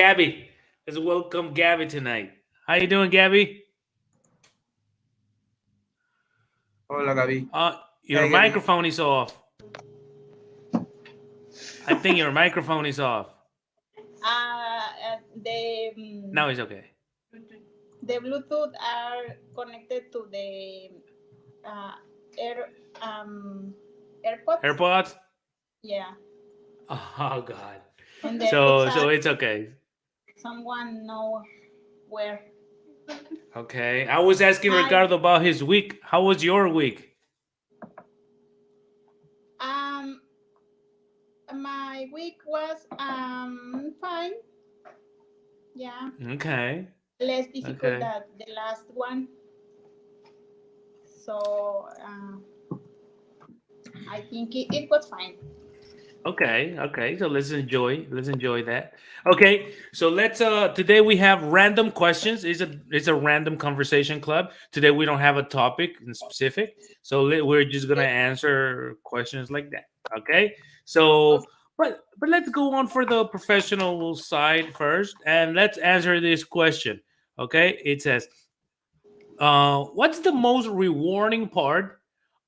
Gabby. Let's welcome Gabby tonight. How you doing, Gabby? Hola Gaby. Your Hi Gaby. microphone is off. I think your microphone is off. The Now it's okay. the Bluetooth are connected to the uh, air AirPods. AirPods? Yeah, Oh God. and the AirPods So are it's okay. someone know where. Okay. I was asking Hi. Ricardo about his week. How was your week? Um, my week was fine. Yeah, Okay. less difficult Okay. than the last one. So I think it was fine. Okay, okay. So let's enjoy that. Okay, so let's today we have random questions. It's a random conversation club. Today we don't have a topic in specific. So we're just going to answer questions like that. Okay? So but let's go on for the professional side first and let's answer this question. Okay? It says what's the most rewarding part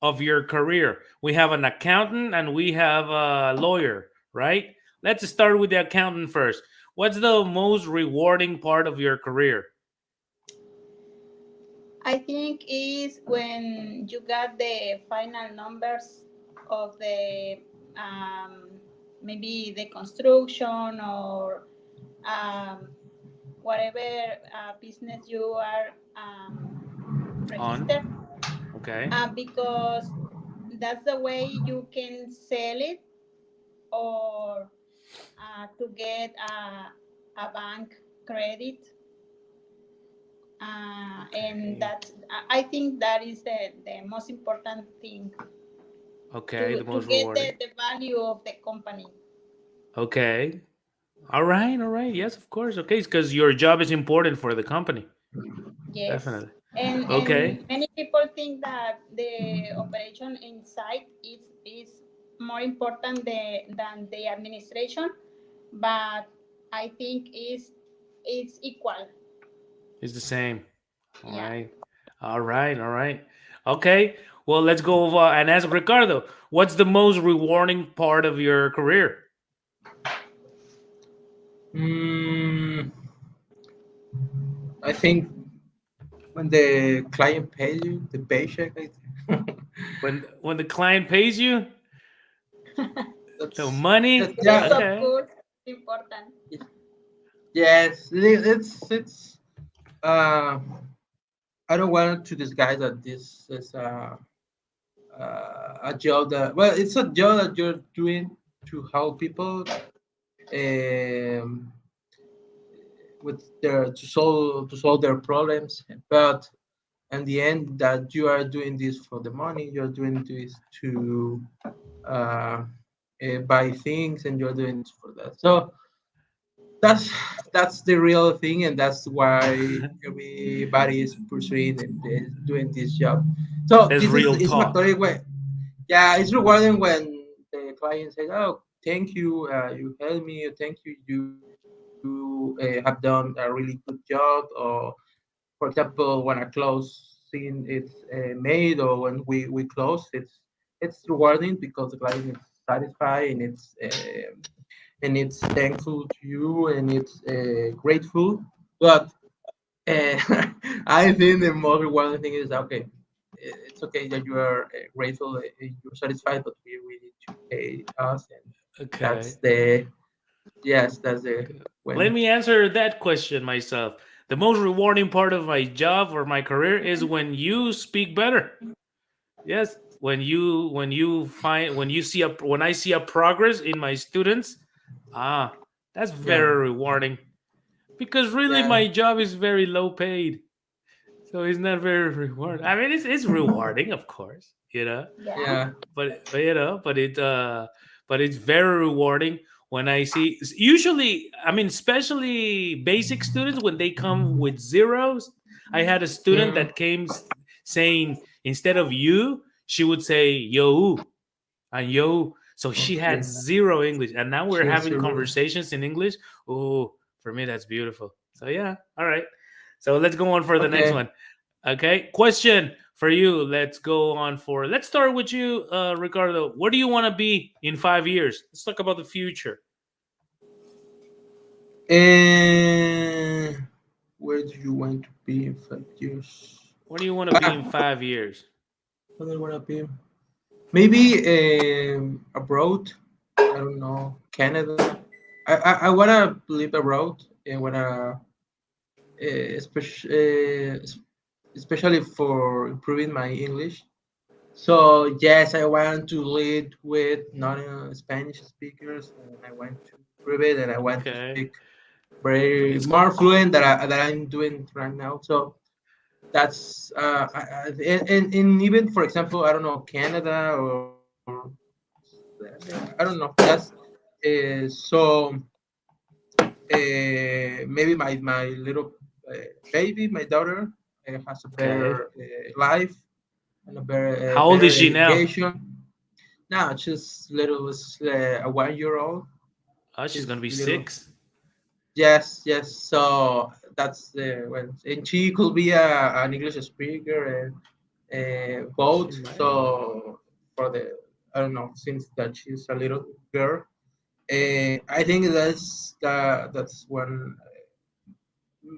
of your career? We have an accountant and we have a lawyer, right? Let's start with the accountant first. What's the most rewarding part of your career? I think is when you got the final numbers of the maybe the construction or um, whatever business you are On. registered, Okay. because that's the way you can sell it or to get a bank credit, and Okay. that's I think that is the most important thing Okay. The to most get rewarding. the value of the company. Okay. All right. All right. Yes, of course. Okay. Because your job is important for the company. Yes, Definitely. and Okay. many people think that the operation inside is more important than the administration, but I think is it's equal. It's the same. All Yeah. right. All right. All right. Okay. Well, let's go over and ask Ricardo. What's the most rewarding part of your career? Mm, I think when the client pays you the paycheck, When the client pays you, the that's that, money. Yes, yeah. of Okay. course, it's important. Yes, it's uh I don't want to disguise that this is a job that, well, it's a job that you're doing to help people um, with their to solve their problems, but in the end that you are doing this for the money, you're doing this to uh, buy things, and you're doing this for that. So that's that's the real thing, and that's why everybody is pursuing and is doing this job. So That's this is real it's talk. rhetoric way. Yeah, it's rewarding when the client says, "Oh, thank you, you helped me. Thank you, you have done a really good job." Or, for example, when a close scene is made, or when we close, it's rewarding because the client is satisfied, and it's thankful to you, and it's grateful. But uh, I think the most rewarding thing is, okay, it's okay that you are grateful, you're satisfied, but we need to pay us, and that's Okay. the yes, that's the Let when me answer that question myself. The most rewarding part of my job or my career is when you speak better. Yes, when I see a progress in my students, ah, that's yeah, very rewarding because really yeah, my job is very low paid. So it's not very rewarding. I mean, it's rewarding, of course, Yeah. yeah, but it's very rewarding when I see. Usually, I mean, especially basic students when they come with zeros. I had a student mm, that came saying instead of you, she would say yo and yo. So she had okay. zero English, and now we're She's having really conversations in English. Oh. For me, that's beautiful. So yeah, all right. So let's go on for the next Okay. one. Okay, question for you. Let's go on for. Let's start with you, Ricardo. Where do you want to be in 5 years? Let's talk about the future. And where do you want to be in 5 years? Where do you want to be in Ah, 5 years? where do I want to be? Maybe abroad. I don't know, Canada. I wanna live abroad and wanna, especially for improving my English. So yes, I want to live with non-Spanish speakers, and I want to improve it, and I want to Okay, speak very it's more fluent that I'm doing right now. So that's and even for example, I don't know, Canada or I don't know, just so maybe my little baby, my daughter, has a okay. better life and a How old is better she now? education. Now she's little, is a 1 year old. Oh, she's She's gonna be little. 6. Yes, yes. So that's the when, and she could be an English speaker and She both. might. So for the, I don't know, since that she's a little girl, I think that's one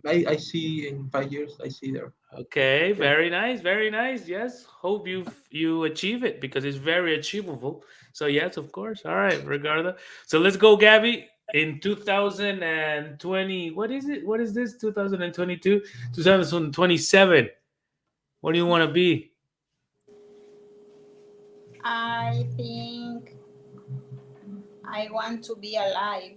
I see in 5 years. I see there. Okay, Yeah. very nice, very nice. Yes, hope you achieve it because it's very achievable. So yes, of course. All right, Ricardo. So let's go, Gabby. In 2020, what is it? What is this? 2022, 2027. What do you want to be? I think I want to be alive.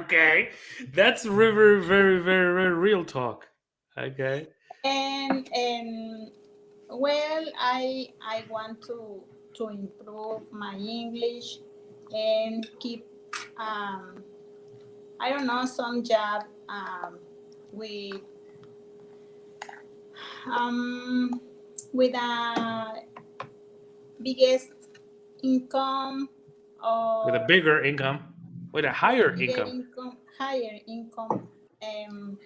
Okay, that's very, very, very, very real talk. Okay. And well, I want to improve my English and keep I don't know, some job with um with a biggest income, With a or bigger income, with a higher bigger income. income, higher income. Um,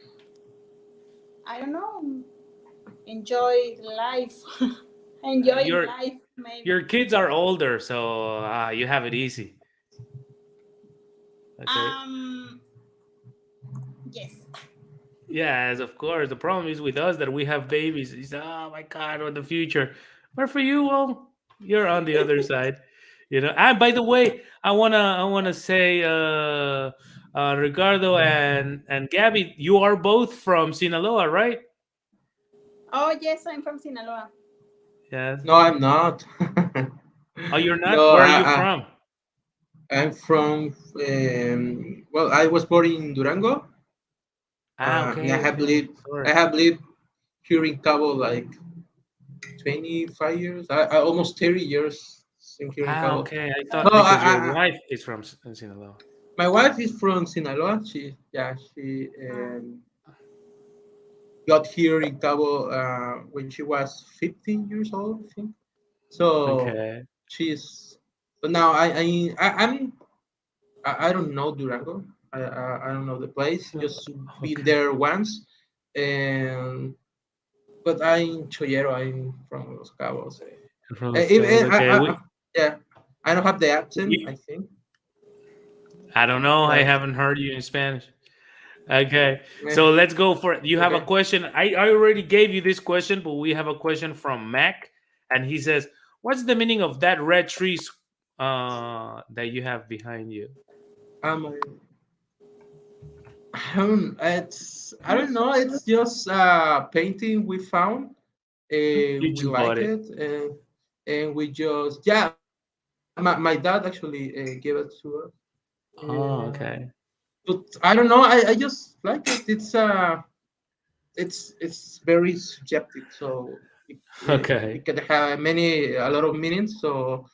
I don't know, enjoy life, enjoying Your life maybe. your kids are older, so you have it easy. Okay. Um, yes. Yes, of course. The problem is with us that we have babies. It's, oh my God, what the future? But for you, well, you're on the other side, you know. And by the way, I wanna say, Ricardo and Gabby, you are both from Sinaloa, right? Oh yes, I'm from Sinaloa. Yes. No, I'm not. Oh, you're not. No, Where are you from? I'm from. Well, I was born in Durango. And Okay, okay. I Sorry. have lived here in Cabo like 25 years. I almost 30 years in here in Cabo. Okay. I No, thought because your wife is from Sinaloa. my wife is from Sinaloa. She Uh, got here in Cabo when she was 15 years old, I think. So Okay. she's, but now I don't know Durango. I don't know the place. Just been Okay. there once, and but I'm Choyero. I'm from Los Cabos. From Los Cabos. Okay. Yeah, I don't have the accent. You, I think, I don't know. I but haven't heard you in Spanish. Okay, eh, so let's go for it. You have a okay. question. I already gave you this question, but we have a question from Mac, and he says, "What's the meaning of that red tree that you have behind you?" Um, I don't know. It's just a painting we found. You We just bought like it. it, and we just, yeah. My dad actually gave it to us. Oh, Uh, okay, but I don't know. I just like it. It's very subjective, so okay. it can have a lot of meanings. So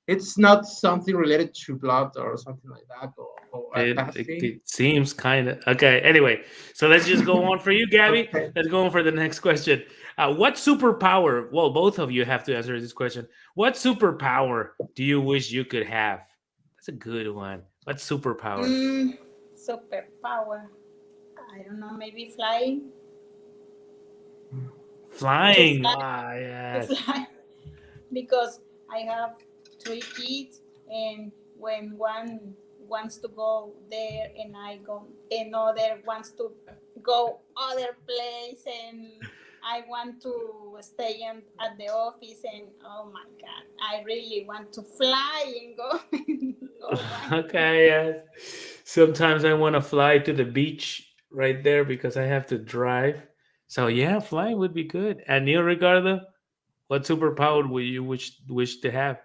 it's not something related to blood or something like that, or a It, bad it, thing. it seems kind of okay. Anyway, so let's just go on for you, Gabby. Okay. Let's go on for the next question. What superpower? Well, both of you have to answer this question. What superpower do you wish you could have? That's a good one. What superpower? superpower. I don't know, maybe flying, to Flying. fly, Ah, to yes. fly, because I have three kids, and when one wants to go there and I go, another wants to go other place, and I want to stay at the office, and oh my god, I really want to fly and go go right. Okay, yes. Sometimes I want to fly to the beach right there because I have to drive. So yeah, flying would be good. And you, Ricardo, what superpower would you wish to have?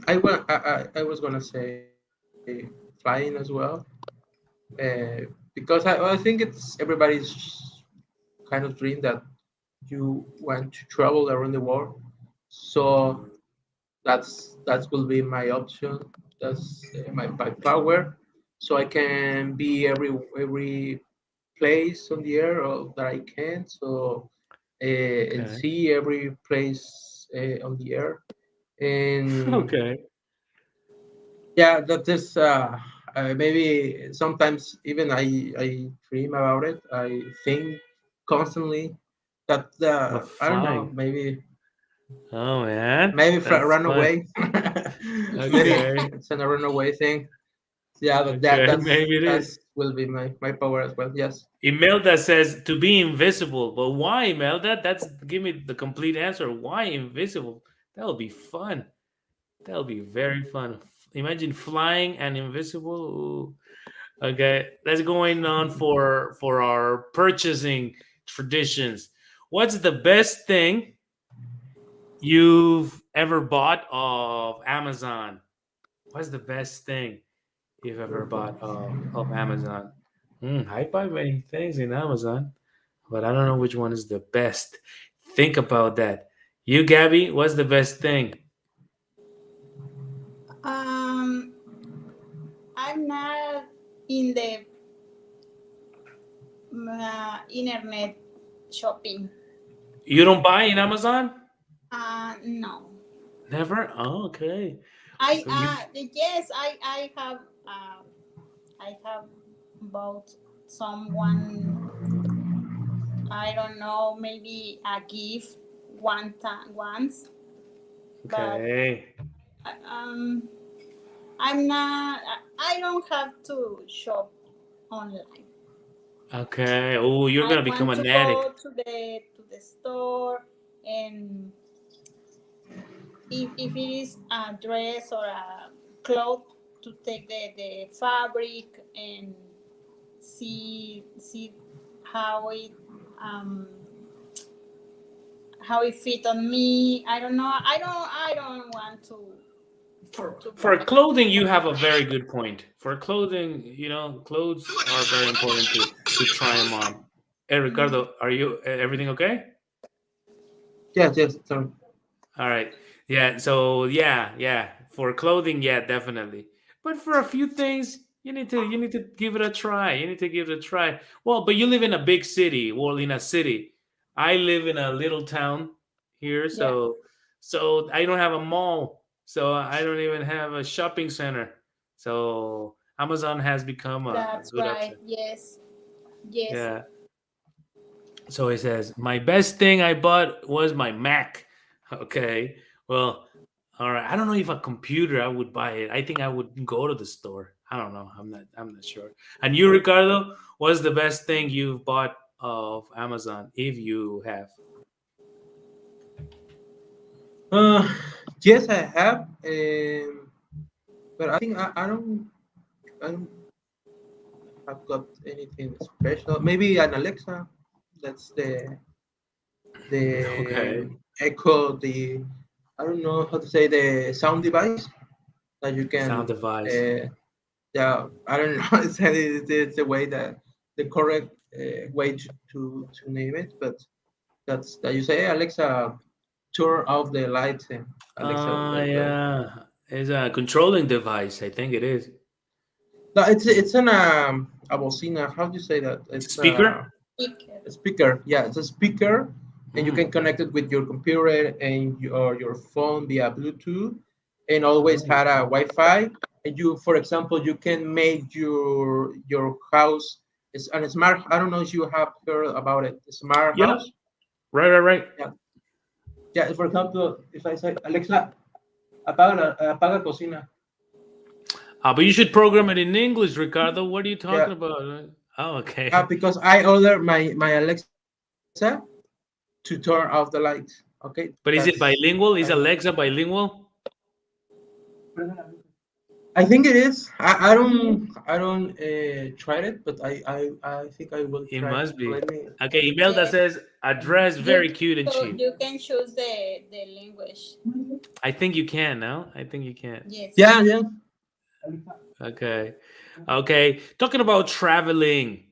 I was gonna say flying as well, because I think it's everybody's kind of dream that you want to travel around the world. So that will be my option. That's my power, so I can be every place on the air that I can. So and Okay. see every place on the air. And Okay. yeah, that is maybe sometimes even I dream about it. I think constantly that Of I don't know, flying. maybe Oh man, that's run fun. away. Maybe Okay. it's a run away thing. Yeah, but Okay, maybe it that is. will be my power as well. Yes. Imelda says to be invisible. But why, Imelda? That's give me the complete answer. Why invisible? That'll be fun. That'll be very fun. Imagine flying and invisible. Ooh. Okay, let's going on for our purchasing traditions. What's the best thing you've ever bought of Amazon? What's the best thing you've ever bought of Amazon? I buy many things in Amazon, but I don't know which one is the best. Think about that. You, Gabby, what's the best thing? Um, I'm not in the internet shopping. You don't buy in Amazon? No. Never? Oh, okay. I You yes, I have bought someone, I don't know, maybe a gift one time once, but okay? um I'm not, I don't have to shop online. Okay. Oh, you're I gonna become want to an go addict. to the store, and if it is a dress or a cloth, to take the fabric and see how it, um how it fit on me. I don't know. I don't want to For buy clothing, you have a online. very good point. For clothing, clothes are very important to try them on. Hey, Mhm. Ricardo, are you everything okay? Yes. Yes. Sorry. All right. Yeah. So yeah. For clothing, yeah, definitely. But for a few things, you need to give it a try. You need to give it a try. Well, but you live in a big city, well, in a city. I live in a little town here, Yeah, so I don't have a mall. So I don't even have a shopping center. So Amazon has become a that's good right. option. Yes, yes. Yeah. So he says, my best thing I bought was my Mac. Okay. Well, all right. I don't know if a computer I would buy it. I think I would go to the store. I don't know. I'm not sure. And you, Ricardo, what's the best thing you've bought of Amazon if you have? Uh, yes, I have. But I think I don't have got anything special. Maybe an Alexa. That's Okay. the Echo. The I don't know how to say the sound device that you Sound can. device. Uh, yeah, I don't know. It's the way that the correct way to name it, but that's that you say, "Hey, Alexa, turn off the lights," and Alexa will. Yeah. It's a controlling device. I think it is. No, it's an a bocina. How do you say that? It's a It's speaker? Speaker. a speaker. Yeah, it's a speaker, and you Mm. can connect it with your computer and your phone via Bluetooth, and always Oh. had a Wi-Fi. And you, for example, you can make your house is a smart. I don't know if you have heard about it. Smart Yeah, house. right, right, right. Yeah, yeah. For example, if I say Alexa, apaga cocina. But you should program it in English, Ricardo. What are you talking Yeah, about? Oh, okay. because I order my Alexa to turn off the lights. Okay, that's But is it I bilingual? Is Alexa bilingual? I think it is. I don't try it, but I think I will It try it. must be. Let me. Okay, Imelda Yes, says address very cute and cheap. you can choose the language. I think you can now. I think you can. Yes. Yeah, yeah. Okay. Okay. Talking about traveling,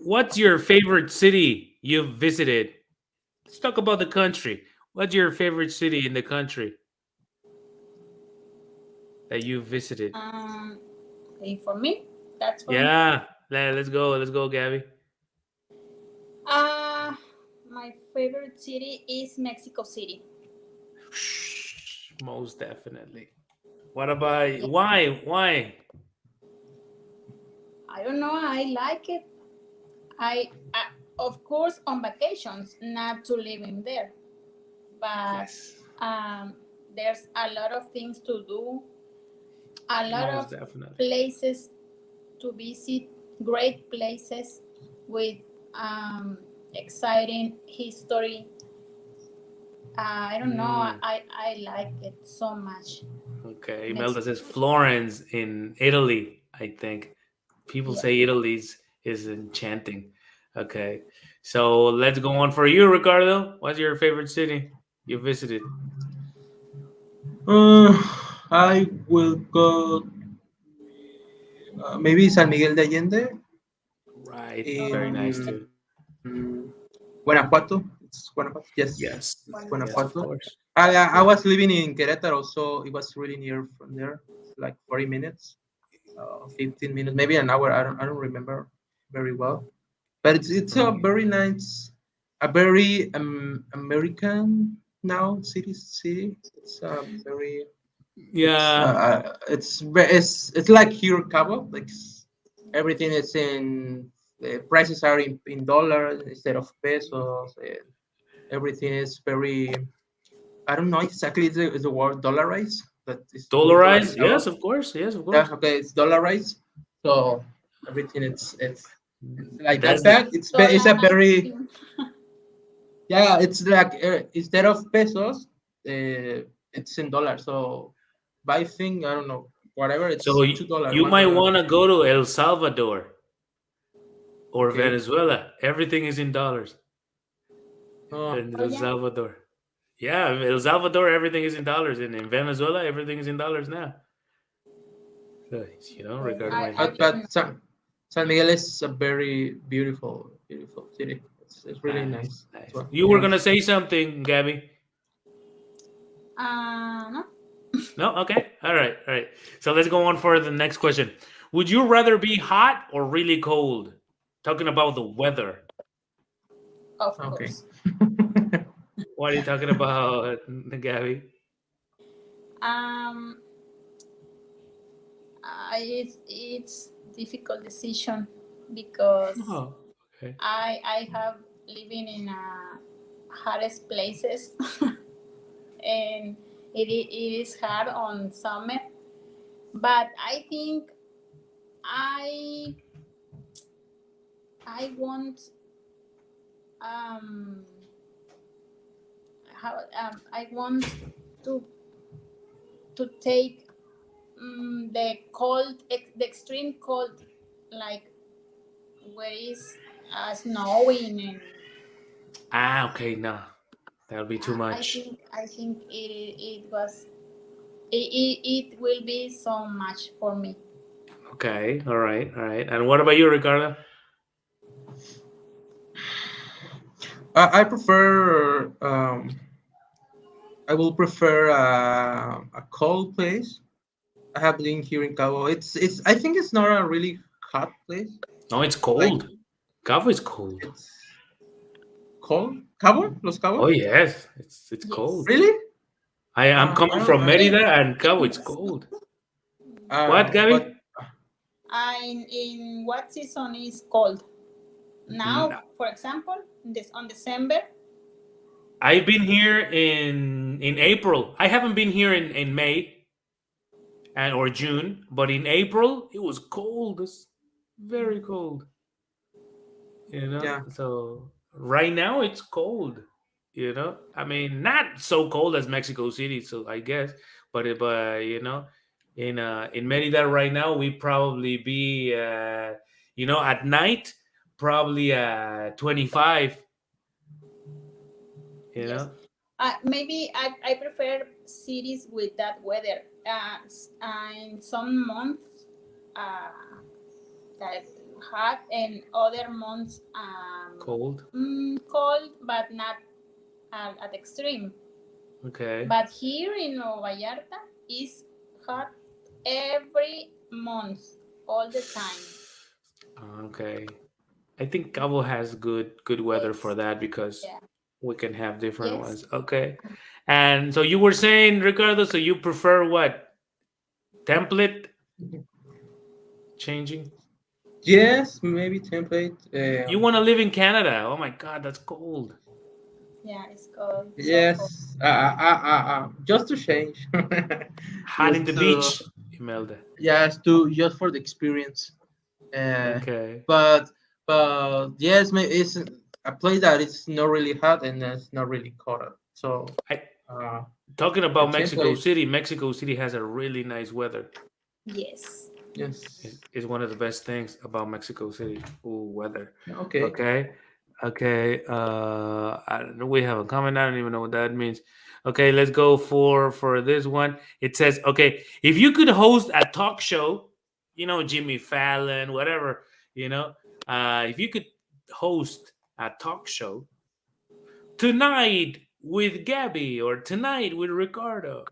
what's your favorite city you've visited? Let's talk about the country. What's your favorite city in the country that you visited? Okay, for me, that's for me. Yeah. Let's go. Let's go, Gabby. Uh, my favorite city is Mexico City. Most definitely. What about Yeah, why? Why? I don't know. I like it. I of course on vacations, not to live in there, but Yes. um, there's a lot of things to do, a lot Most of definitely. places to visit, great places with um, exciting history. I don't know. Mm, I like it so much. okay. Imelda Mexico says City. Florence in Italy, I think. People Yeah. say Italy's is enchanting. Okay. So let's go on for you, Ricardo. What's your favorite city you visited? Uh, I will go maybe San Miguel de Allende Right. Very nice Okay. too. in Guanajuato. It's Guanajuato. Yes, it's Yes. Guanajuato. Yes, of Wonderful. course. I was living in Querétaro, so it was really near from there. It's like 40 minutes, 15 minutes, maybe an hour. I don't remember very well. But it's a Mm. very nice, a very American now city. It's very Yeah. it's like here in Cabo, like everything is in the prices are in dollars instead of pesos. Everything is very I don't know exactly the word dollarized, but it's muy Dollarized? Yes, dollarizado. of course. Yes, of Yeah, course. okay, it's dollarized. So everything it's like that. That's the That it's a very Dollarization. yeah. It's like instead of pesos, it's in dollars. So buy thing I don't know whatever. so It's $2, you one might dollar. want to go to El Salvador or Okay. Venezuela. Everything is in dollars Oh, in Oh El yeah. Salvador. Yeah, El Salvador, everything is in dollars, and in Venezuela, everything is in dollars now. So, Okay. Ricardo might I have to. didn't know. but San Miguel is a very beautiful city. It's really Nice, nice as nice. well. You were Yeah. gonna say something, Gabby. No. No, okay, all right, all right. So let's go on for the next question. Would you rather be hot or really cold? Talking about the weather. Of Okay. course. What are you talking about, Gabby? Um, it's difficult decision because Oh, okay. I have living in a hottest places and it is hard on summer, but I think I I want um how I want to take the cold, the extreme cold, like where is snowing, and Ah, okay, no, that'll be too much. I think it will be so much for me. Okay, all right, all right. And what about you, Ricardo? I prefer I will prefer a cold place. I have been here in Cabo. It's I think it's not a really hot place. No, it's Like cold. Cabo is cold. it's cold. Cabo? Los Oh Cabos? yes, it's Yes. cold. Really? I'm I coming don't from I, Merida, Yes. and Cabo it's Yes. cold. What, But Gabby? In what season is cold? N- Now, for example, this on December. I've been here in April. I haven't been here in May and or June, but in April it was cold. It's very cold. yeah, So right now it's cold. I mean, not so cold as Mexico City, so I guess, but in Merida right now we probably be at night probably 25. you Yes. know Maybe I prefer cities with that weather. In some months, uh, that hot, and other months Cold. cold, but not at extreme. Okay. But here in Nueva Vallarta is hot every month, all the time. Okay. I think Cabo has good weather for Yes. that because Yeah. we can have different Yes. ones. Okay. And so you were saying, Ricardo, so you prefer what? Template changing? yes, maybe template. You want to live in Canada? Oh my God, that's cold. Yeah, it's cold. So cold. Yes, just to change, Hot in just the to beach, Imelda. yes, to just for the experience. Uh, Okay. but yes, it's a place that it's not really hot and it's not really cold. So I uh, talking the about Mexico template, City. Mexico City has a really nice weather. Yes. yes, Is one of the best things about Mexico City. Ooh, weather. okay. Okay. Okay. I don't know. We have a comment. I don't even know what that means. Okay, let's go for this one. It says, okay, if you could host a talk show, Jimmy Fallon, whatever, if you could host a talk show tonight with Gabby or tonight with Ricardo,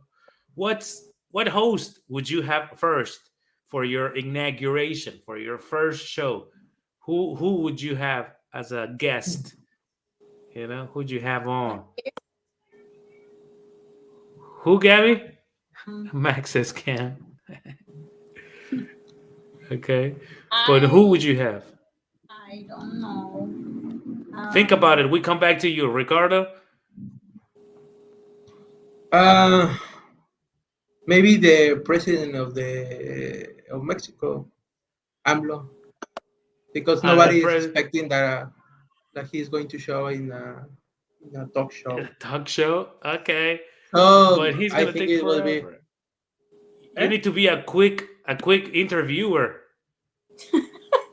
what host would you have first for your inauguration, for your first show? Who would you have as a guest? Who'd you have on? Who, Gabby? Um, Max says Cam. Okay. But who I would you have? I don't know. Think about Um, it. We come back to you, Ricardo. Uh, maybe the president of Mexico, AMLO, because The nobody is president expecting that he's going to show in a talk in show. a talk show. Okay. But So he's I gonna think take it will be. forever. You Eh? need to be a quick interviewer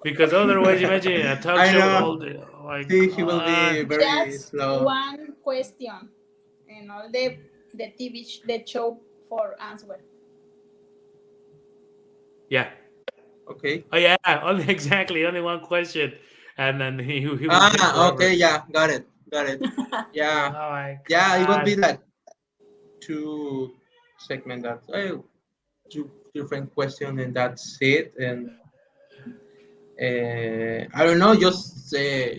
because otherwise, imagine a talk I show know. all day. Oh my He will be god. very just slow. one question, and all the TV the show for answer. Yeah. Okay. Oh yeah. Only exactly only one question, and then he will take Okay. forever. Yeah. Got it. Got it. Oh Yeah. my Yeah. It will be god. like two segment that two different question and that's it. And I don't know, just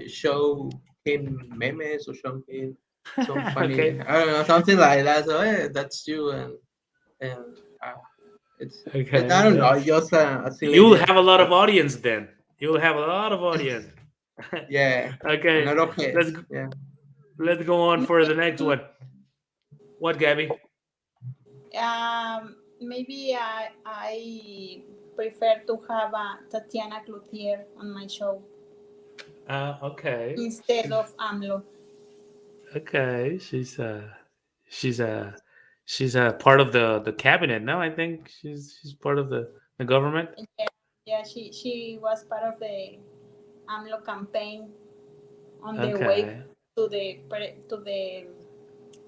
show him memes or show him some funny, Okay. I don't know, something like that. So that's you, and uh, I Okay. don't So know, just a silly you'll idea. have a lot of But audience then. You'll have a lot of audience. yeah, a Okay. lot of Let's heads. Yeah. let's go on for the next Maybe one. What, Gabby? maybe I prefer to have a Tatiana Cloutier on my show Okay. instead of AMLO. Okay. She's a part of the cabinet now. I think she's part of the government. Yeah, yeah, she was part of the AMLO campaign on the way Okay. to the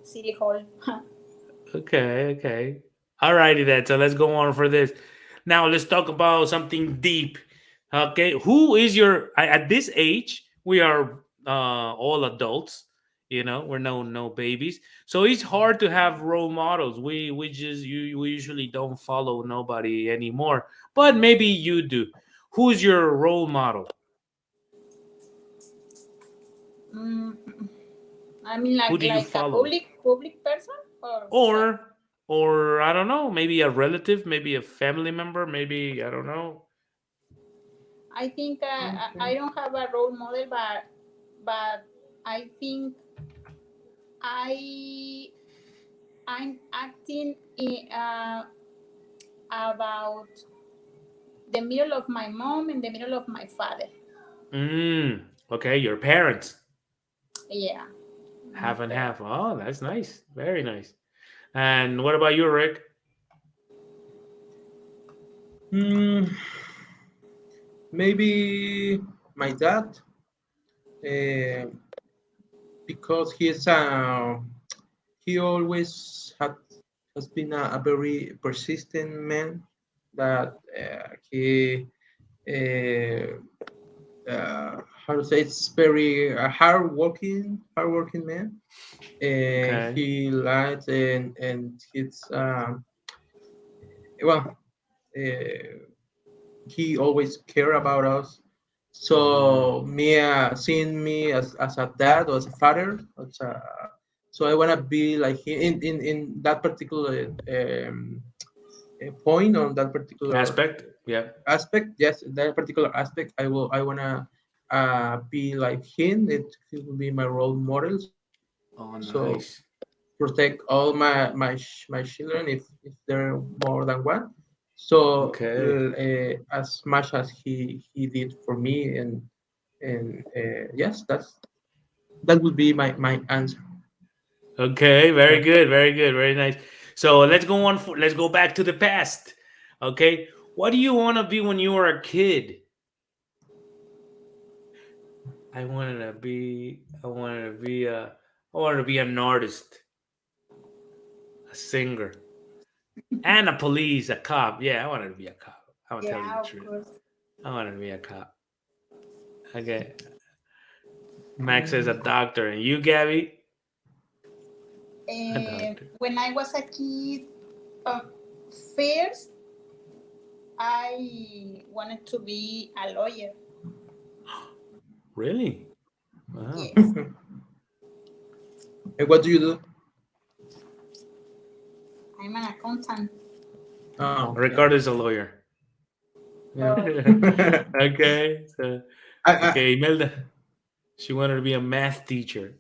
city hall. Okay. Okay. Alrighty then. So let's go on for this. Now let's talk about something deep. Okay. Who is at this age? We are all adults. We're no babies. So it's hard to have role models. We usually don't follow nobody anymore. But maybe you do. Who's your role model? Mm, I mean, Who do you like a follow? public person or what? Or or I don't know, maybe a relative, maybe a family member, maybe I don't know. I think I Okay. don't have a role model, but I think I I'm acting about the middle of my mom and the middle of my father. Okay, your parents. Yeah, my Half and parents. half. Oh, that's nice. Very nice. And what about you, Rick? Hmm, maybe my dad, uh, because he always has been a very persistent man that he uh, how to say it's very hard working man. Okay. He lies and it's well uh, he always care about us. Mm, So me seeing me as a dad or as a father, so I wanna be like him in that particular point on that particular aspect. Yeah. aspect. Yes, that particular aspect, I wanna be like him. He will be my role model. So Oh, nice. protect all my children if they're more than one. So Okay. as much as he did for me, and yes, that would be my answer. Okay. Very Yeah. good. Very good. Very nice. So let's go on. Let's go back to the past. Okay. What do you want to be when you were a kid? I wanted to be. I wanted to be a. I wanted to be an artist, a singer, and a police, a cop. Yeah, I wanted to be a cop. I'm gonna tell you the Yeah, of truth. course. I wanted to be a cop. Okay. Max is a Mm, doctor, and you, Gabby, a doctor. When I was a kid, uh, first I wanted to be a lawyer. Really? Wow. Yes, and what do you do? I'm an accountant. Oh, okay. Ricardo is a lawyer. Yeah. Oh, Okay. So, I okay, Imelda. She wanted to be a math teacher.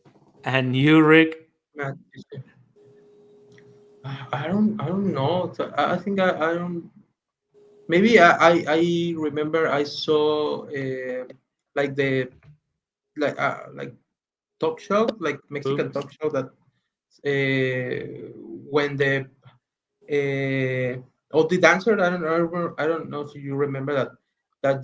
And you, Rick? Matt, I don't know. So I think I don't. Maybe I remember I saw like the like talk show, like Mexican Oops. talk show that when all the dancer, I don't know if you remember that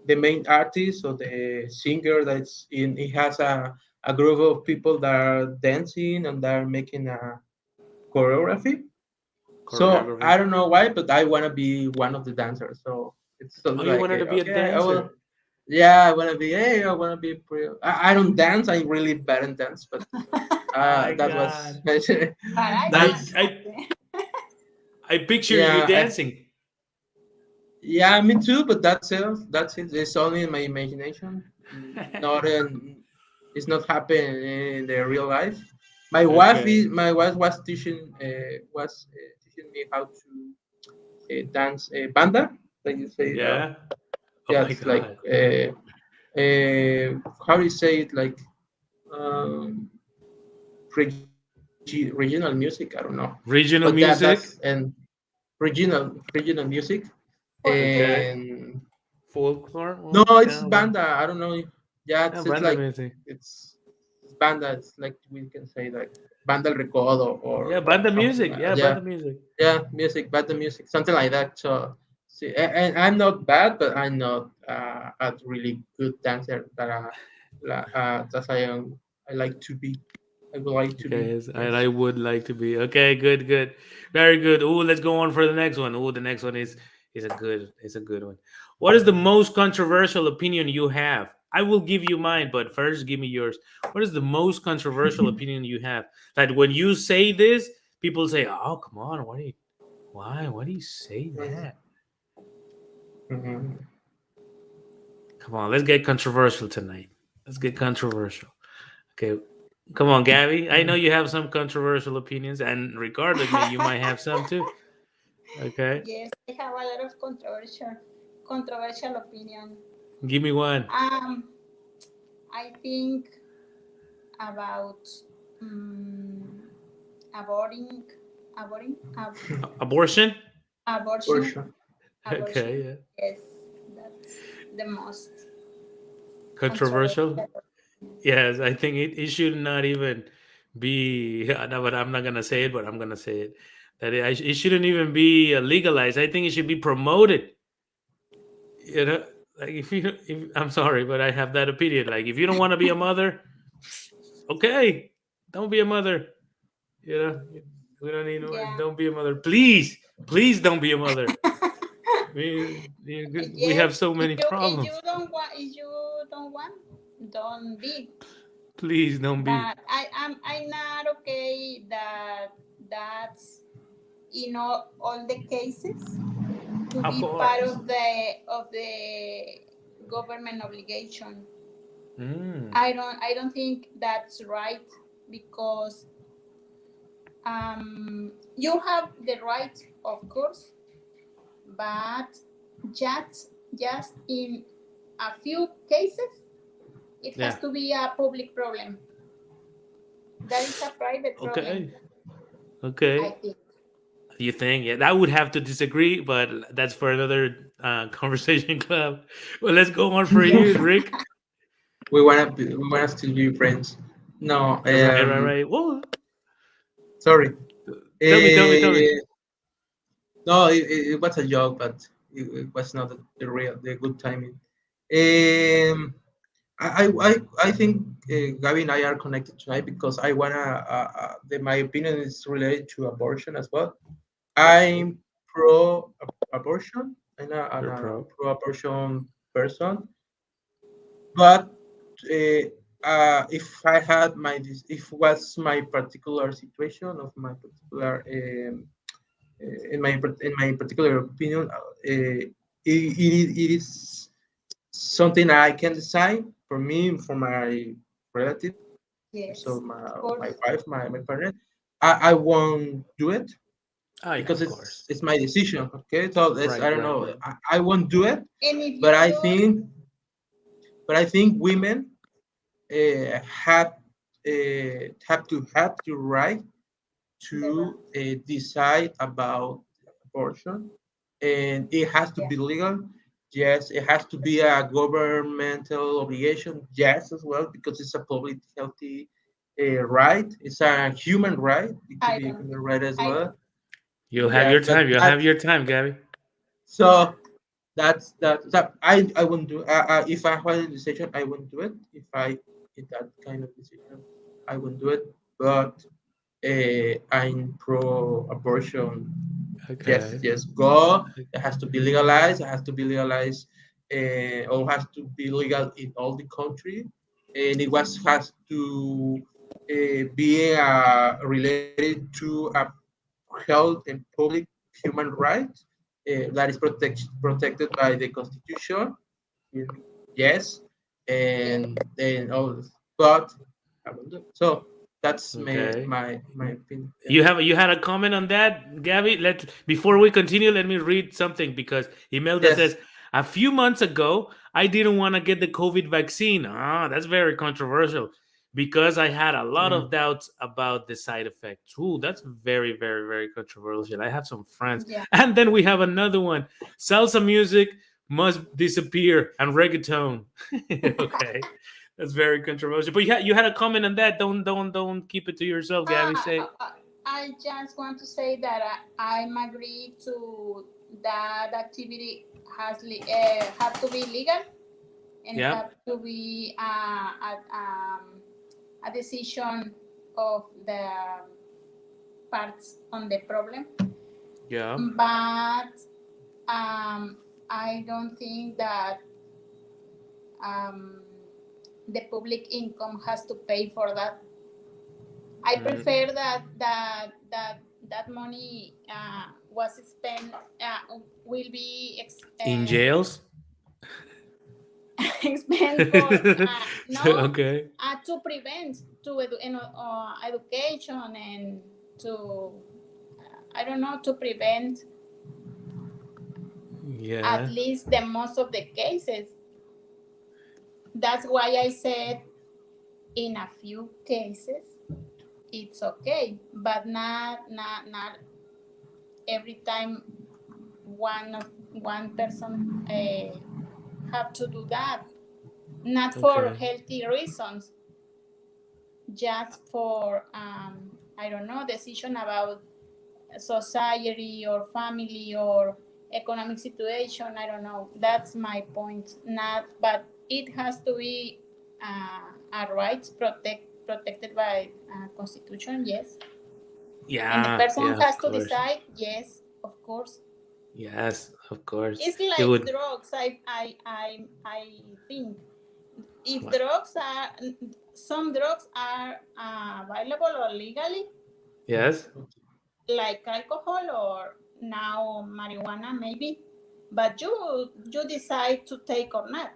the main artist or the singer that's in he has a group of people that are dancing and they're making a choreography. So Choreography. I don't know why, but I want to be one of the dancers. So it's sort Oh, of you like wanted to be a okay, I will. dancer. Yeah, I want to be. Hey, I want to be. I don't dance. I'm really bad in dance, but Oh my that was god. but I I that's dance. I I picture you yeah. dancing. Yeah, me too. But that's it. That's it. It's only in my imagination. Not in. It's not happening in the real life. Okay. My wife was teaching me how to dance banda. Like you say, Yeah. Oh yeah, my it's like god. how do you say it? Like um, regional music. I don't know, but Regional that's music. and regional music. Folklore. Okay. And Folklore. no, Well, it's yeah, okay. banda. I don't know. Yeah, Yeah, it's banda like music. it's it's banda. It's like we can say like banda el recodo Yeah, or banda something music. like Yeah, that. Yeah, banda music. yeah, music, banda music, something like that. So, see, and I'm not bad, but I'm not a really good dancer that I am. I like to be. I would like to Okay, be. yes, and Yes. I would like to be. Okay, good, good, very good. Oh, let's go on for the next one. Oh, the next one is a good one. What is the most controversial opinion you have? I will give you mine, but first give me yours. What is the most controversial opinion you have? That when you say this, people say, "Oh, come on, why do you say that? Mhm. Come on, let's get controversial tonight. Let's get controversial." Okay, Come on, Gabby. I know you have some controversial opinions, and regardless, you might have some too. Okay, Yes, I have a lot of controversial opinion. give me one. Um, I think about um, aborting, aborting, Abortion. For abortion, sure. abortion. Okay, yeah. Yes, that's the most Controversial. controversial. Yes, I think it should not even be. No, but I'm not gonna say it, but I'm gonna say it. That it shouldn't even be legalized. I think it should be promoted. You know, like if I'm sorry, but I have that opinion. Like if you don't want to be a mother, okay, don't be a mother. You know, we don't need. Yeah. Don't be a mother, please. Please don't be a mother. We Yes, have so many if you problems. don't want, don't be. Please don't be. But I'm not okay that that's in all the cases to Of be part course. of the government obligation. Mm, I don't think that's right because you have the right, of course, but just in a few cases it has yeah. to be a public problem. That is a private problem, Okay. I Okay. think. You think? Yeah, I would have to disagree, but that's for another conversation club. Well, let's go on for Yeah. you, Rick. We wanna still be friends. No, Right, right, right. Well, sorry. tell me. Uh, no, it was a joke, but it was not the good timing. Um, I think Gabby and I are connected tonight because I wanna. My opinion is related to abortion as well. Okay, I'm pro abortion. I'm you're a pro. pro abortion person, but uh, if I had if was my particular situation of my particular in my particular opinion, it is something I can decide for me, for my relatives, or Yes, my of wife, course. my partner. I won't do it Oh yeah, because of course. it's my decision. Okay, so it's, I Right, don't right, know. right. I won't do it, And if but you do, I think women uh, have have the right the to decide about abortion, and it has to yeah, be legal. Yes, it has to be a governmental obligation. Yes, as well, because it's a public healthy right. It's a human right. It could I be a don't, human right as I well. don't. You'll have Yeah, your but time. You'll have your time, Gabby. so that I wouldn't do. If I had a decision, I wouldn't do it. If I get that kind of decision, I wouldn't do it. But I'm pro abortion. Yes, Okay. yes, go. It has to be legalized. It has to be legalized, or has to be legal in all the country, and it was has to be related to a health and public human right that is protected by the Constitution. Yes, Yeah. and then all, but I will do. So that's Okay. my opinion. Yeah. You had a comment on that, Gabby? Let Before we continue, let me read something because Imelda Yes. says a few months ago I didn't want to get the COVID vaccine. Ah, that's very controversial because I had a lot Mm. of doubts about the side effects. Ooh, that's very, very, very controversial. I have some friends, Yeah. and then we have another one: salsa music must disappear and reggaeton. Okay, that's very controversial. But you had a comment on that. Don't keep it to yourself, Gabby. Ah, Say I just want to say that I'm agree to that activity have to be legal and yeah, have to be a decision of the parts on the problem. yeah. But I don't think that um, the public income has to pay for that. I Mm. prefer that money was spent will be In jails. expense and for no, Okay. to prevent education and to I don't know, to prevent at Yeah. least the most of the cases. That's why I said in a few cases it's okay, but not every time one person have to do that. Not for Okay. healthy reasons, just for I don't know, decision about society or family or economic situation. I don't know. That's my point. Not, but it has to be a rights protected by constitution. Yes, and the Yeah. person Yeah. Of has to course. decide. Yes, of course. Yes. Of course. It's It like would. drugs. I think if What? drugs are some drugs are available or legally, Yes. like alcohol or now marijuana maybe, but you decide to take or not.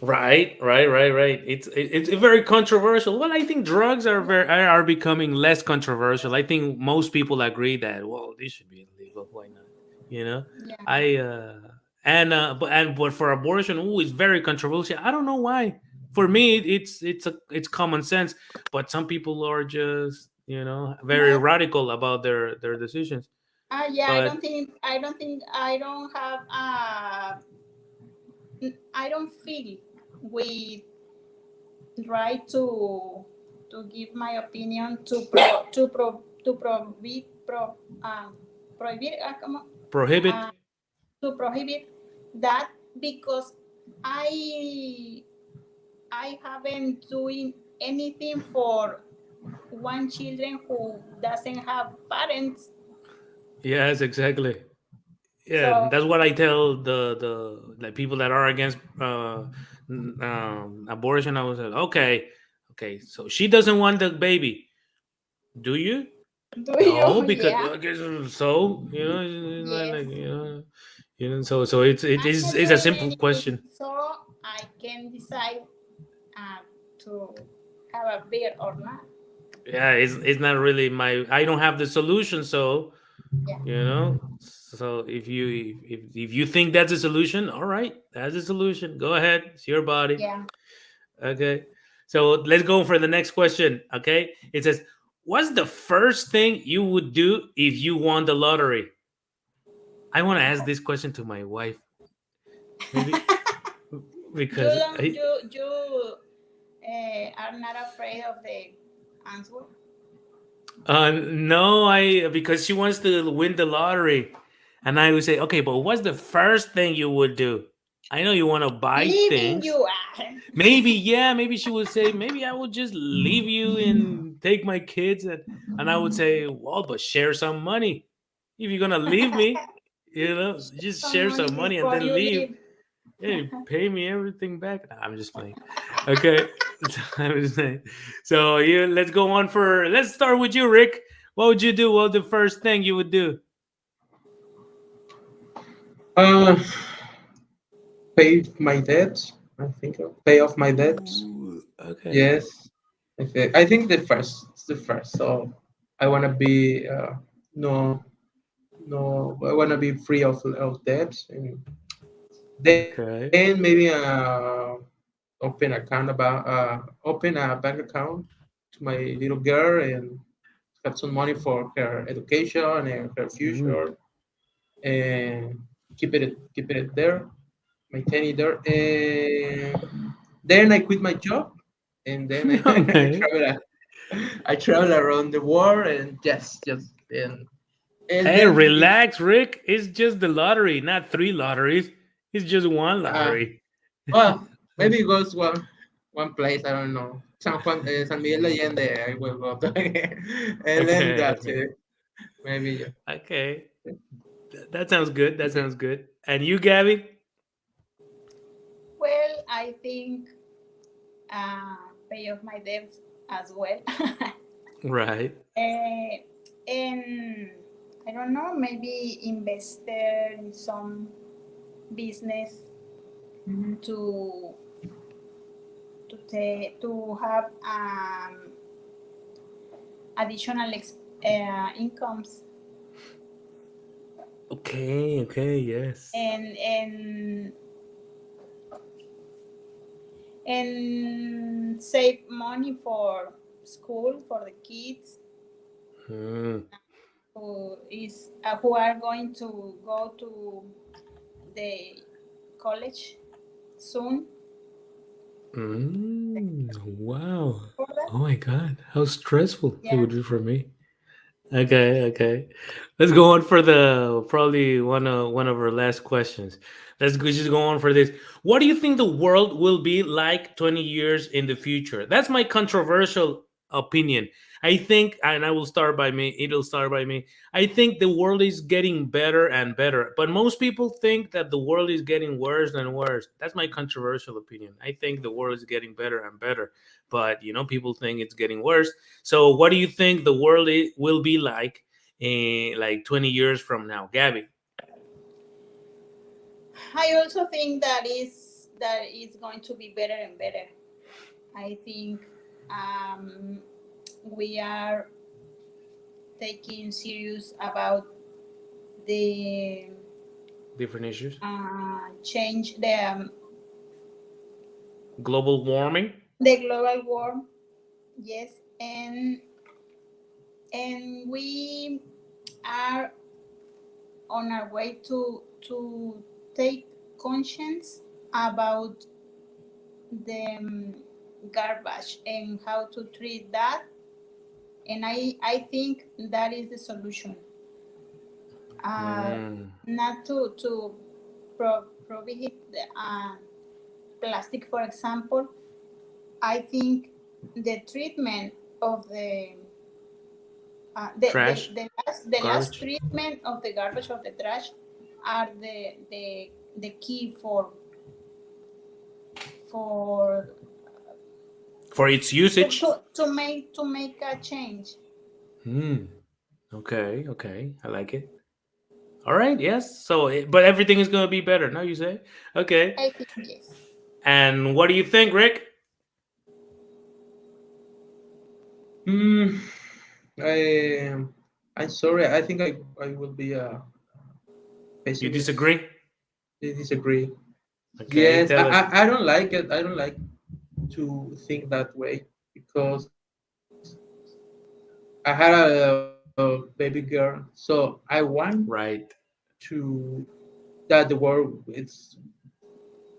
Right, right, right, right. It's very controversial. Well, I think drugs are becoming less controversial. I think most people agree that well, this should be illegal. Why not? You know, Yeah, I but for abortion, oh, it's very controversial. I don't know why. For me, it's common sense, but some people are just very no, radical about their decisions. yeah, But I don't have I don't feel with right to give my opinion to prohibit prohibit prohibit. uh, to prohibit that because I I haven't doing anything for one children who doesn't have parents. Yes, exactly. Yeah, So that's what I tell the like people that are against abortion. I was like, okay, okay, so she doesn't want the baby, do you? do No, you? because Yeah. okay, so it's Yes. like so it's a simple Actually, question. so I can decide uh, to have a beer or not. Yeah, it's not really my. I don't have the solution, so Yeah. So if you think that's a solution, all right, that's a solution. Go ahead, it's your body. Yeah. Okay. So let's go for the next question. Okay. It says, what's the first thing you would do if you won the lottery? I want to ask this question to my wife. Maybe You because don't you are not afraid of the answer. no, I because she wants to win the lottery. And I would say, okay, but what's the first thing you would do? I know you want to buy Leaving things. you. Maybe, yeah, maybe she would say, maybe I would just leave you and take my kids. And I would say, well, but share some money. If you're going to leave me, just Some share money some money and before then you leave. leave. Yeah, you pay me everything back. Nah, I'm just playing. Okay. I'm just saying. So let's start with you, Rick. What would you do? What the first thing you would do? Uh, pay my debts. I think pay off my debts. Ooh, okay. Yes, I think the first. It's the first. So I want to be no no. I want to be free of debts, and then Okay. maybe open a bank account to my little girl and have some money for her education and her Mm. future, and keep it there, maintain it there. And then I quit my job, and then I Okay. travel around the world, and just and Hey, then if relax, Rick. It's just the lottery, not three lotteries. It's just one uh, lottery. well, maybe it goes one place, I don't know, San Miguel de Allende. I will go to, and then Okay, that's okay, it. Maybe yeah. okay. That sounds good. That sounds good. And you, Gabby? Well, I think pay off my debts as well. Right. And I don't know, maybe invest in some business Mhm. to to have additional incomes Okay, okay, yes. and and save money for school for the kids Mm, who are going to go to the college soon wow. for that. Oh my God, how stressful it Yeah, would be for me. Okay, okay. Let's go on for the probably one of our last questions. Let's just go on for this. What do you think the world will be like 20 years in the future? That's my controversial opinion. I think, and I will start by me. It'll start by me. I think the world is getting better and better, but most people think that the world is getting worse and worse. That's my controversial opinion. I think the world is getting better and better, but people think it's getting worse. So, what do you think the world will be like in like 20 years from now, Gabby? I also think that is going to be better and better. I think um, we are taking serious about the Different issues, change global warming. the global warm. Yes, and we are on our way to take conscience about the garbage and how to treat that. And I think that is the solution. Uh, Mm, Not to prohibit the, plastic, for example. I think the treatment of trash, the last garbage. treatment of the garbage of the trash are the key for For its usage. to make a change. Hmm. Okay, okay. I like it. All right, yes. So, but everything is going to be better. Now you say. Okay. I think yes. And what do you think, Rick? Mm, I I'm sorry. I think I will be a You pessimist. disagree? I disagree. Okay, Yes, tell us. I don't like it. I don't like to think that way because I had a baby girl, so I want Right. to that the world it's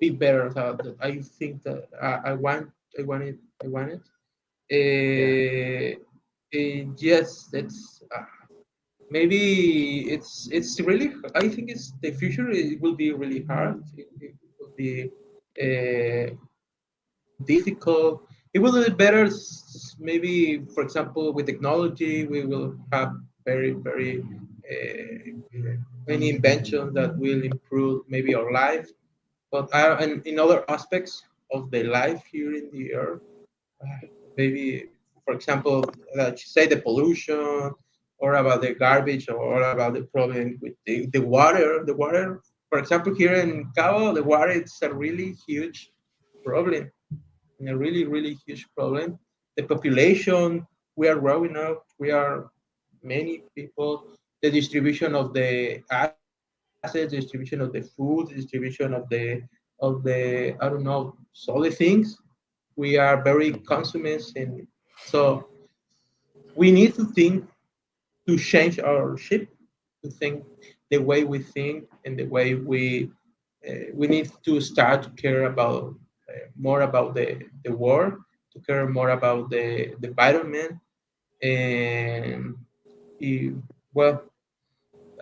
be better. So that I think that I want it. I want it. Yeah. Yes, it's maybe it's really. I think it's the future. It will be really hard. It will be uh, difficult. It will be better. Maybe, for example, with technology, we will have very many inventions that will improve maybe our life. But and in other aspects of the life here in the earth, uh, maybe, for example, let's say the pollution, or about the garbage, or about the problem with the water. The water, for example, here in Cabo, the water is a really huge problem, and a really huge problem. The population, we are growing up. We are many people. The distribution of the assets, distribution of the food, distribution of the I don't know, so the things. We are very consumers, and so we need to think to change our ship, to think the way we think and the way we need to start to care about more about the world, to care more about the environment, and eh, well,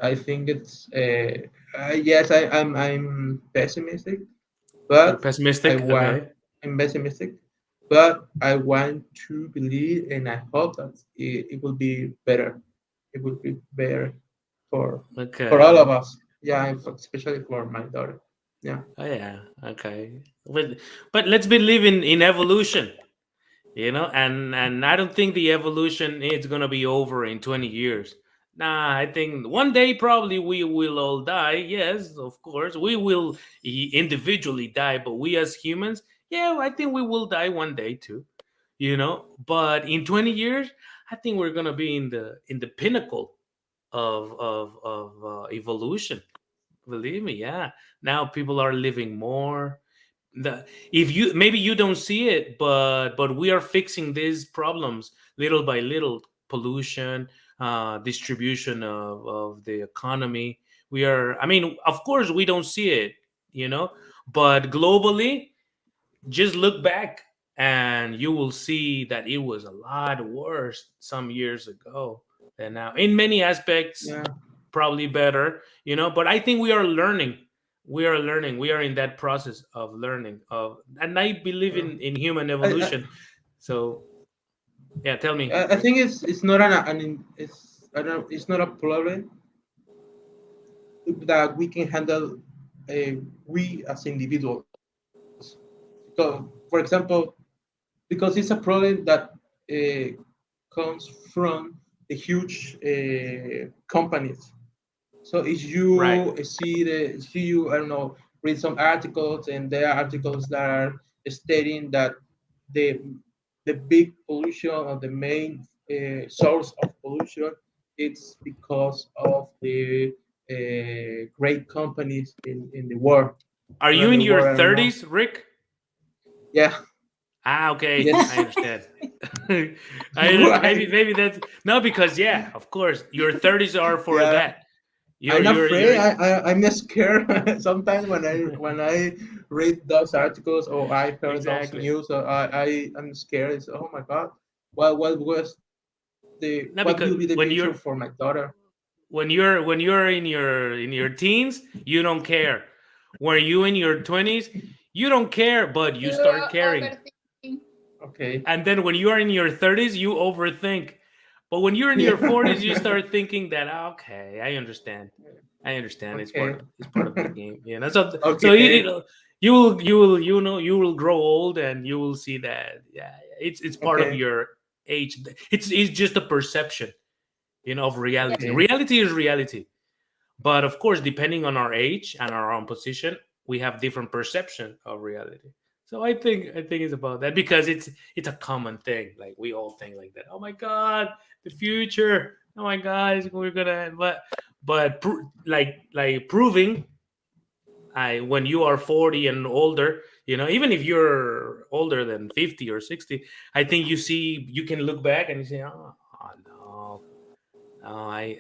I think it's yes, I'm pessimistic, You're but I pessimistic. want Okay. I'm pessimistic, but I want to believe and I hope that it will be better. It will be better for for all of Okay. us. Yeah, and especially for my daughter. Yeah. Oh yeah. Okay. But let's believe in evolution. And I don't think the evolution is gonna be over in 20 years. Nah, I think one day probably we will all die. Yes, of course. We will individually die, but we as humans, yeah, I think we will die one day too. But in 20 years, I think we're going to be in the pinnacle of evolution. Believe me, yeah. Now people are living more. The If you maybe you don't see it, but we are fixing these problems little by little. Pollution, distribution of the economy. We are. I mean, of course, we don't see it, but globally, just look back and you will see that it was a lot worse some years ago than now. In many aspects, Yeah. probably better, but I think we are learning. We are learning. We are in that process of learning and I believe Yeah. in human I, I, evolution. So yeah, tell me. I think it's not it's I don't it's not a problem that we can handle, we as individuals. So, for example, because it's a problem that uh, comes from the huge companies. So if Right. you see you, I don't know, read some articles, and there are articles that are stating that the the big pollution, or the main source of pollution, it's because of the great companies in the world, Are you around in the your world. I don't know. 30s, Rick? Yeah. Okay, I Yes. understand. I understand. Why? Maybe that's no, because yeah, of course, your 30s are for Yeah. that. You're I'm you're afraid. you're I'm scared sometimes when I read those articles, or I heard those exactly. news. I'm scared. It's, oh my god, what will be the No, future because for my daughter? when you're in your teens, you don't care. When you in your 20s, you don't care, but you You start caring. overthinking. Okay. And then when you are in your 30s, you overthink. But when you're in your Yeah. 40s, you start thinking that okay, I understand. I understand. It's part Okay. of it's part of the game. So Okay. you will grow old and you will see that yeah, it's part of Okay. your age. It's just a perception, of Yeah. reality. Okay. Reality is reality. But of course, depending on our age and our own position, we have different perception of reality. So I think it's about that because it's a common thing. Like we all think like that. Oh my God, the future. Oh my God, we're gonna. But proving, when you are 40 and older, even if you're older than 50 or 60, I think you can look back and you say, oh no, no,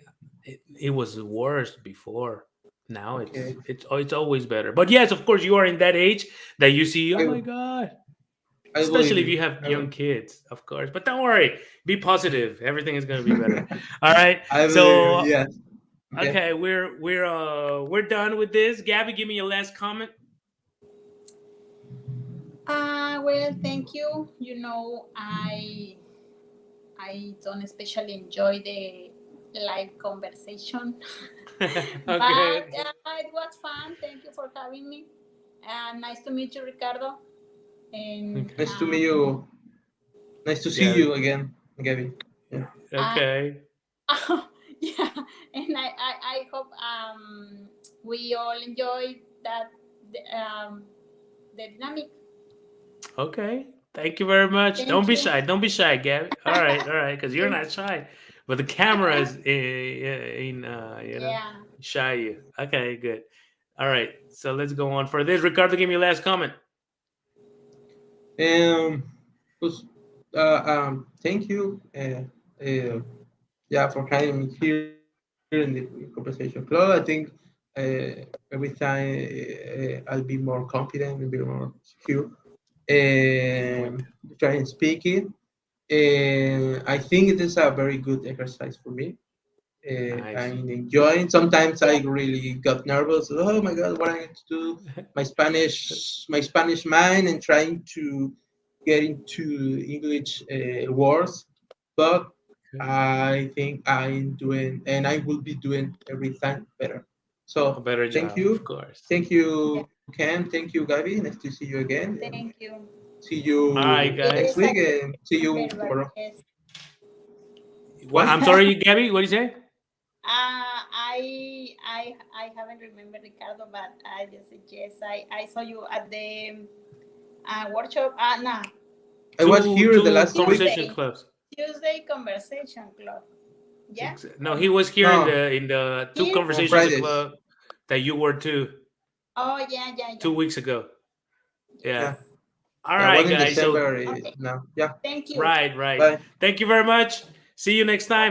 it was worse before. Now it's Okay. it's oh, it's always better. But yes, of course, you are in that age that you see. Oh I my God! I believe Especially if you. you have I, young kids, of course. But don't worry, be positive. Everything is gonna be better. All right. I believe you. So Yes. Okay. okay, we're done with this. Gabby, give me your last comment. Well, thank you. I don't especially enjoy the live conversation, but Okay. it was fun. Thank you for having me. Nice to meet you, Ricardo. And Nice to meet you. Nice to see Gabby. you again, Gabby. Yeah. uh, Okay. yeah, and I hope we all enjoy that the dynamic. Okay. Thank you very much. Don't Thank be you. shy. Don't be shy, Gabby. All right, because you're Thank not shy, but the camera is in yeah. shy you. Okay, good. All right, so let's go on for this. Ricardo, give me your last comment. Um, pues, thank you. Yeah, for having me here in the conversation club. I think every time I'll be more confident, and be more secure. Good point. Trying speaking. I think it is a very good exercise for me. Nice. I'm enjoying. Sometimes I really got nervous. Oh my God, what am I going to do? My Spanish mind, and trying to get into English words, but I think I'm doing, and I will be doing every time better. A So better job, of course. thank you, Ken, thank you, Gabby. Nice to see you again, and Thank you. see All right, you next guys. Yes, week, and see you everybody. tomorrow. Yes. Well, What? I'm sorry, Gabby. What do you say? I haven't remembered Ricardo, but I just said yes. I saw you at the workshop. No, I was here the Two last 2 weeks. conversation Tuesday. clubs. Tuesday conversation club. Yeah No, or he no? was here No, in the two Here? on conversations Fridays. club that you were to Oh yeah, yeah, yeah. 2 weeks ago. Yeah. Yeah, All yeah, was right, in guys. So December. Okay. Now, yeah. Thank you. right. Bye. Thank you very much. See you next time.